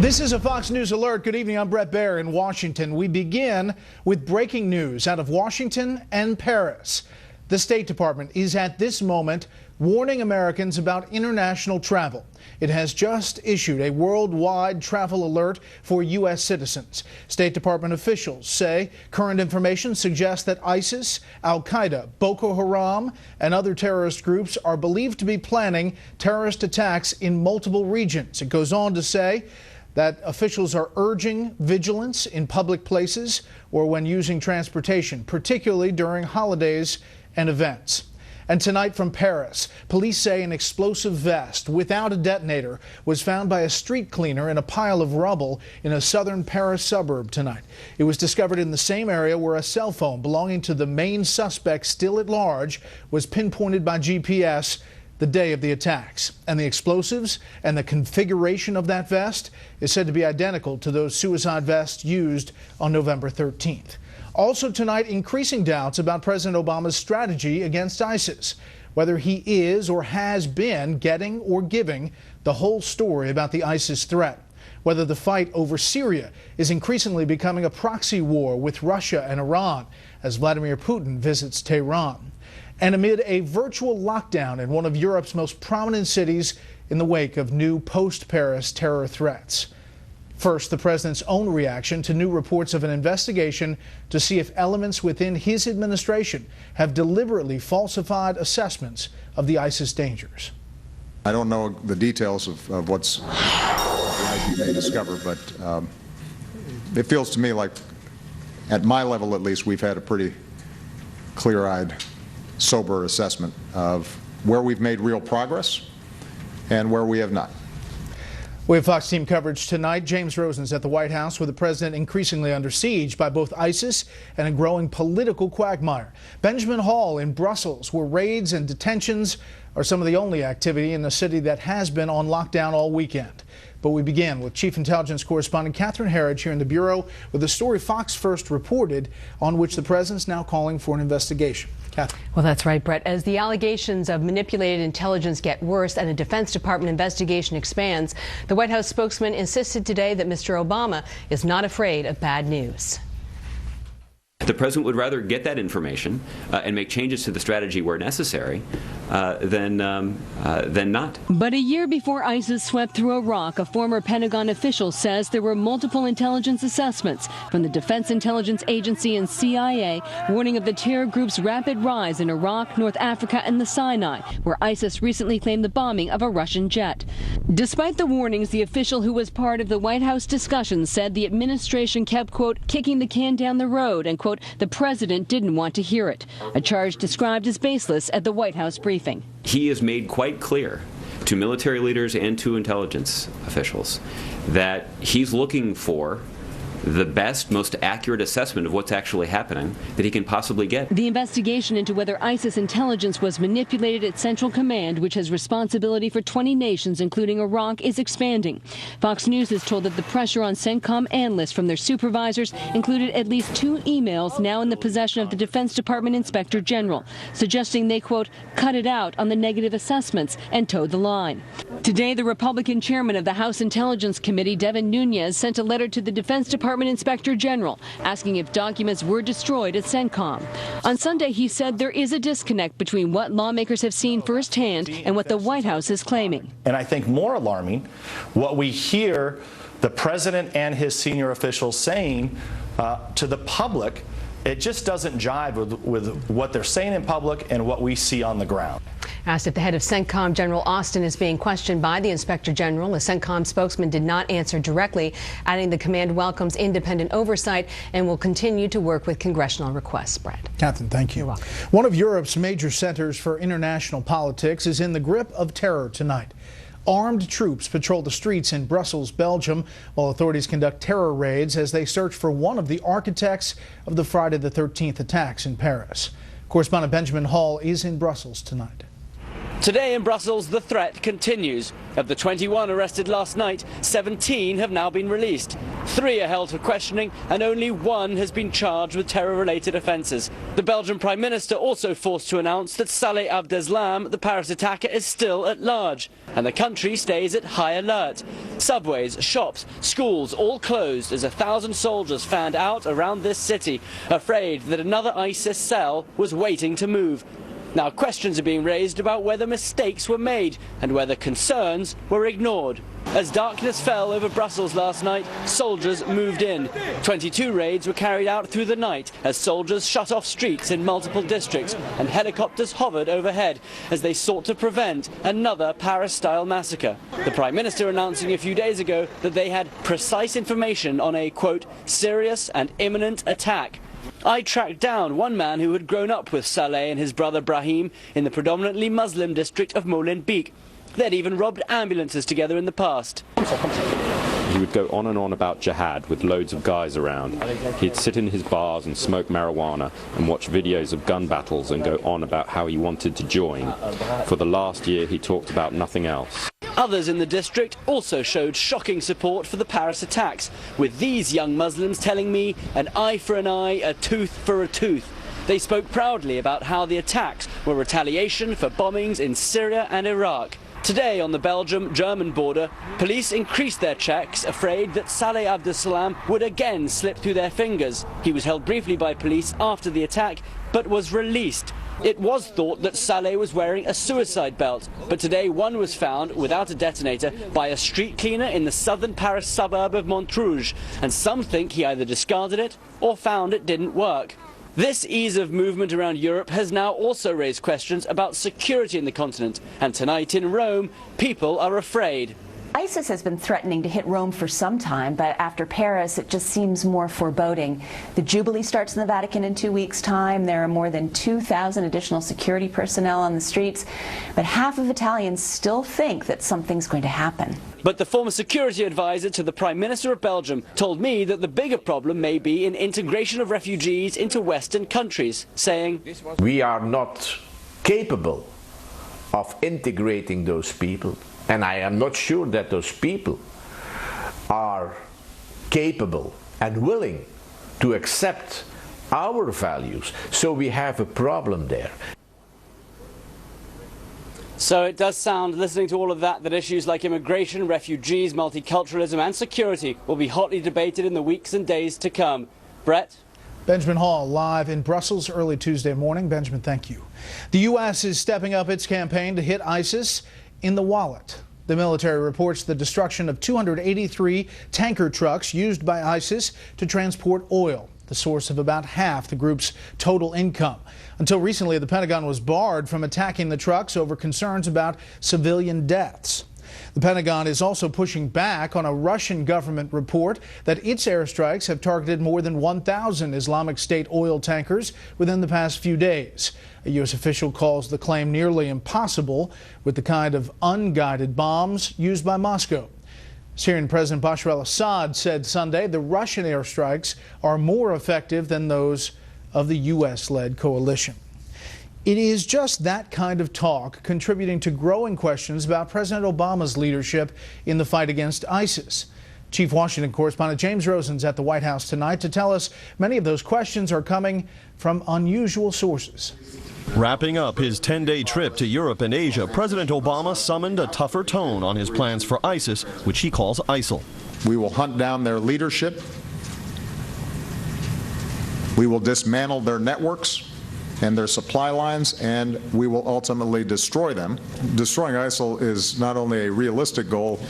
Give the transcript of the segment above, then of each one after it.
This is a Fox News alert. Good evening. I'm Brett Baer in Washington. We begin with breaking news out of Washington and Paris. The State Department is at this moment warning Americans about international travel. It has just issued a worldwide travel alert for U.S. citizens. State Department officials say current information suggests that ISIS, Al-Qaeda, Boko Haram, and other terrorist groups are believed to be planning terrorist attacks in multiple regions. It goes on to say that officials are urging vigilance in public places or when using transportation, particularly during holidays and events. And tonight from Paris, police say an explosive vest without a detonator was found by a street cleaner in a pile of rubble in a southern Paris suburb tonight. It was discovered in the same area where a cell phone belonging to the main suspect still at large was pinpointed by GPS the day of the attacks. And the explosives and the configuration of that vest is said to be identical to those suicide vests used on November 13th. Also tonight, increasing doubts about President Obama's strategy against ISIS, whether he is or has been getting or giving the whole story about the ISIS threat, whether the fight over Syria is increasingly becoming a proxy war with Russia and Iran as Vladimir Putin visits Tehran, and amid a virtual lockdown in one of Europe's most prominent cities in the wake of new post-Paris terror threats. First, the president's own reaction to new reports of an investigation to see if elements within his administration have deliberately falsified assessments of the ISIS dangers. I don't know the details of what's you may discover, but it feels to me like, at my level at least, we've had a pretty clear-eyed, sober assessment of where we've made real progress and where we have not. We have Fox team coverage tonight. James Rosen's at the White House, with the president increasingly under siege by both ISIS and a growing political quagmire. Benjamin Hall in Brussels, where raids and detentions are some of the only activity in a city that has been on lockdown all weekend. But we begin with Chief Intelligence Correspondent Catherine Herridge here in the Bureau with a story Fox first reported, on which the president's now calling for an investigation. Catherine. Well, that's right, Brett. As the allegations of manipulated intelligence get worse and a Defense Department investigation expands, the White House spokesman insisted today that Mr. Obama is not afraid of bad news. The president would rather get that information and make changes to the strategy where necessary than not. But a year before ISIS swept through Iraq, a former Pentagon official says there were multiple intelligence assessments from the Defense Intelligence Agency and CIA warning of the terror group's rapid rise in Iraq, North Africa, and the Sinai, where ISIS recently claimed the bombing of a Russian jet. Despite the warnings, the official who was part of the White House discussions said the administration kept, quote, kicking the can down the road, and, quote, the president didn't want to hear it, a charge described as baseless at the White House briefing. He has made quite clear to military leaders and to intelligence officials that he's looking for the best, most accurate assessment of what's actually happening that he can possibly get. The investigation into whether ISIS intelligence was manipulated at Central Command, which has responsibility for 20 nations, including Iraq, is expanding. Fox News is told that the pressure on CENTCOM analysts from their supervisors included at least 2 emails now in the possession of the Defense Department Inspector General, suggesting they, quote, cut it out on the negative assessments and towed the line. Today, the Republican chairman of the House Intelligence Committee, Devin Nunes, sent a letter to the Defense Department Inspector General asking if documents were destroyed at CENTCOM. On Sunday, he said there is a disconnect between what lawmakers have seen firsthand and what the White House is claiming. And I think more alarming, what we hear the president and his senior officials saying to the public, it just doesn't jive with what they're saying in public and what we see on the ground. Asked if the head of CENTCOM, General Austin, is being questioned by the Inspector General, a CENTCOM spokesman did not answer directly, adding the command welcomes independent oversight and will continue to work with congressional requests. Brett. Catherine, thank you. You're welcome. One of Europe's major centers for international politics is in the grip of terror tonight. Armed troops patrol the streets in Brussels, Belgium, while authorities conduct terror raids as they search for one of the architects of the Friday the 13th attacks in Paris. Correspondent Benjamin Hall is in Brussels tonight. Today in Brussels, the threat continues. Of the 21 arrested last night, 17 have now been released. 3 are held for questioning and only 1 has been charged with terror-related offences. The Belgian Prime Minister also forced to announce that Saleh Abdeslam, the Paris attacker, is still at large. And the country stays at high alert. Subways, shops, schools all closed as 1,000 soldiers fanned out around this city, afraid that another ISIS cell was waiting to move. Now questions are being raised about whether mistakes were made and whether concerns were ignored. As darkness fell over Brussels last night, soldiers moved in. 22 raids were carried out through the night as soldiers shut off streets in multiple districts and helicopters hovered overhead as they sought to prevent another Paris-style massacre. The Prime Minister announcing a few days ago that they had precise information on a, quote, serious and imminent attack. I tracked down one man who had grown up with Saleh and his brother Brahim in the predominantly Muslim district of Molenbeek. They'd even robbed ambulances together in the past. He would go on and on about jihad with loads of guys around. He'd sit in his bars and smoke marijuana and watch videos of gun battles and go on about how he wanted to join. For the last year he talked about nothing else. Others in the district also showed shocking support for the Paris attacks, with these young Muslims telling me an eye for an eye, a tooth for a tooth. They spoke proudly about how the attacks were retaliation for bombings in Syria and Iraq. Today on the Belgium-German border, police increased their checks, afraid that Saleh Abdeslam would again slip through their fingers. He was held briefly by police after the attack, but was released. It was thought that Saleh was wearing a suicide belt, but today one was found without a detonator by a street cleaner in the southern Paris suburb of Montrouge, and some think he either discarded it or found it didn't work. This ease of movement around Europe has now also raised questions about security in the continent, and tonight in Rome, people are afraid. ISIS has been threatening to hit Rome for some time, but after Paris, it just seems more foreboding. The Jubilee starts in the Vatican in 2 weeks' time. There are more than 2,000 additional security personnel on the streets, but half of Italians still think that something's going to happen. But the former security advisor to the Prime Minister of Belgium told me that the bigger problem may be in integration of refugees into Western countries, saying, "We are not capable of integrating those people. And I am not sure that those people are capable and willing to accept our values. So we have a problem there." So it does sound, listening to all of that, that issues like immigration, refugees, multiculturalism and security will be hotly debated in the weeks and days to come. Brett? Benjamin Hall live in Brussels early Tuesday morning. Benjamin, thank you. The U.S. is stepping up its campaign to hit ISIS in the wallet. The military reports the destruction of 283 tanker trucks used by ISIS to transport oil, the source of about half the group's total income. Until recently, the Pentagon was barred from attacking the trucks over concerns about civilian deaths. The Pentagon is also pushing back on a Russian government report that its airstrikes have targeted more than 1,000 Islamic State oil tankers within the past few days. A U.S. official calls the claim nearly impossible with the kind of unguided bombs used by Moscow. Syrian President Bashar al-Assad said Sunday the Russian airstrikes are more effective than those of the U.S.-led coalition. It is just that kind of talk contributing to growing questions about President Obama's leadership in the fight against ISIS. Chief Washington correspondent James Rosen's at the White House tonight to tell us many of those questions are coming from unusual sources. Wrapping up his 10-day trip to Europe and Asia, President Obama summoned a tougher tone on his plans for ISIS, which he calls ISIL. We will hunt down their leadership. We will dismantle their networks and their supply lines, and we will ultimately destroy them. Destroying ISIL is not only a realistic goal,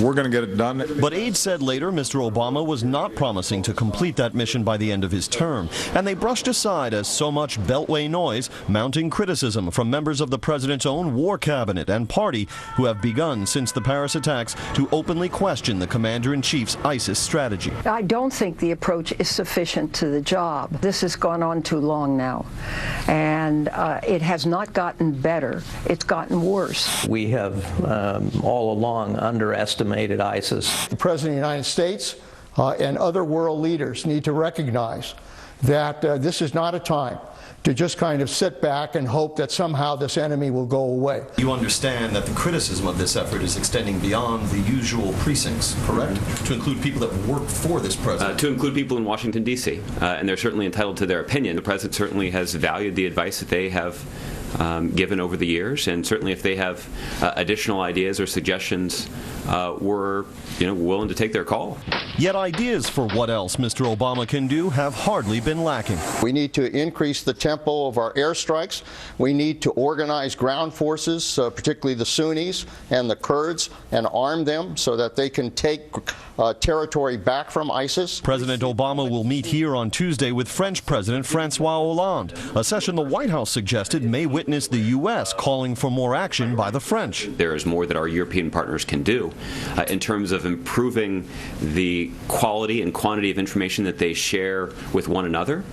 we're going to get it done. But aides said later Mr. Obama was not promising to complete that mission by the end of his term, and they brushed aside as so much Beltway noise, mounting criticism from members of the president's own war cabinet and party who have begun since the Paris attacks to openly question the commander-in-chief's ISIS strategy. I don't think the approach is sufficient to the job. This has gone on too long now, and it has not gotten better. It's gotten worse. We have all along underestimated ISIS. The President of the United States and other world leaders need to recognize that this is not a time to just kind of sit back and hope that somehow this enemy will go away. You understand that the criticism of this effort is extending beyond the usual precincts, correct? To include people that work for this president? To include people in Washington, D.C., and they're certainly entitled to their opinion. The president certainly has valued the advice that they have given over the years, and certainly if they have additional ideas or suggestions, we're willing to take their call. Yet ideas for what else Mr. Obama can do have hardly been lacking. We need to increase the tempo of our airstrikes. We need to organize ground forces, particularly the Sunnis and the Kurds, and arm them so that they can take territory back from ISIS. President Obama will meet here on Tuesday with French President Francois Hollande, a session the White House suggested may witness the U.S. calling for more action by the French. There is more that our European partners can do in terms of improving the quality and quantity of information that they share with one another,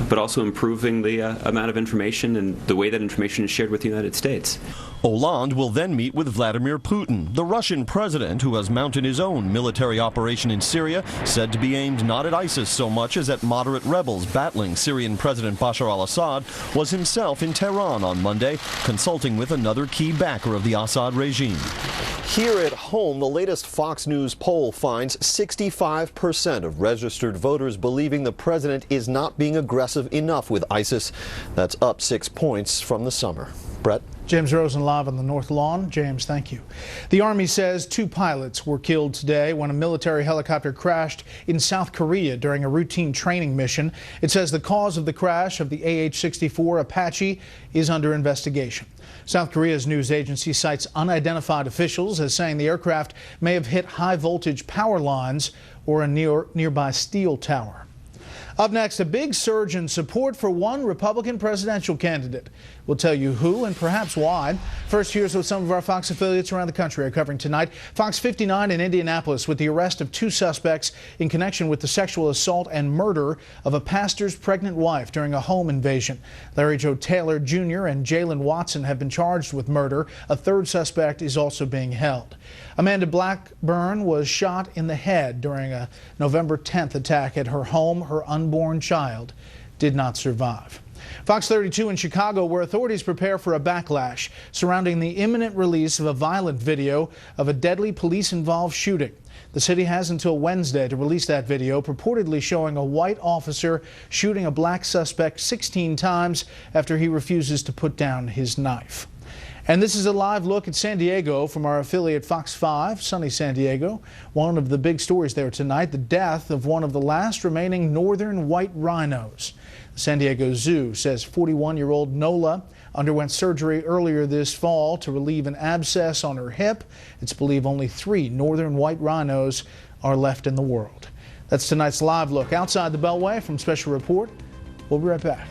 but also improving the amount of information and the way that information is shared with the United States. Hollande will then meet with Vladimir Putin, the Russian president who has mounted his own military operation in Syria, said to be aimed not at ISIS so much as at moderate rebels battling Syrian President Bashar al-Assad, was himself in Tehran on Monday, consulting with another key backer of the Assad regime. Here at home, the latest Fox News poll finds 65% of registered voters believing the president is not being aggressive enough with ISIS. That's up 6 points from the summer. Brett? James Rosen live on the North Lawn. James, thank you. The Army says 2 pilots were killed today when a military helicopter crashed in South Korea during a routine training mission. It says the cause of the crash of the AH-64 Apache is under investigation. South Korea's news agency cites unidentified officials as saying the aircraft may have hit high-voltage power lines or a nearby steel tower. Up next, a big surge in support for one Republican presidential candidate. We'll tell you who and perhaps why. First, here's what some of our Fox affiliates around the country are covering tonight. Fox 59 in Indianapolis with the arrest of 2 suspects in connection with the sexual assault and murder of a pastor's pregnant wife during a home invasion. Larry Joe Taylor Jr. and Jalen Watson have been charged with murder. A 3rd suspect is also being held. Amanda Blackburn was shot in the head during a November 10th attack at her home. Her unborn child did not survive. Fox 32 in Chicago, where authorities prepare for a backlash surrounding the imminent release of a violent video of a deadly police-involved shooting. The city has until Wednesday to release that video, purportedly showing a white officer shooting a black suspect 16 times after he refuses to put down his knife. And this is a live look at San Diego from our affiliate Fox 5, sunny San Diego. One of the big stories there tonight, the death of one of the last remaining northern white rhinos. The San Diego Zoo says 41-year-old Nola underwent surgery earlier this fall to relieve an abscess on her hip. It's believed only 3 northern white rhinos are left in the world. That's tonight's live look outside the Beltway from Special Report. We'll be right back.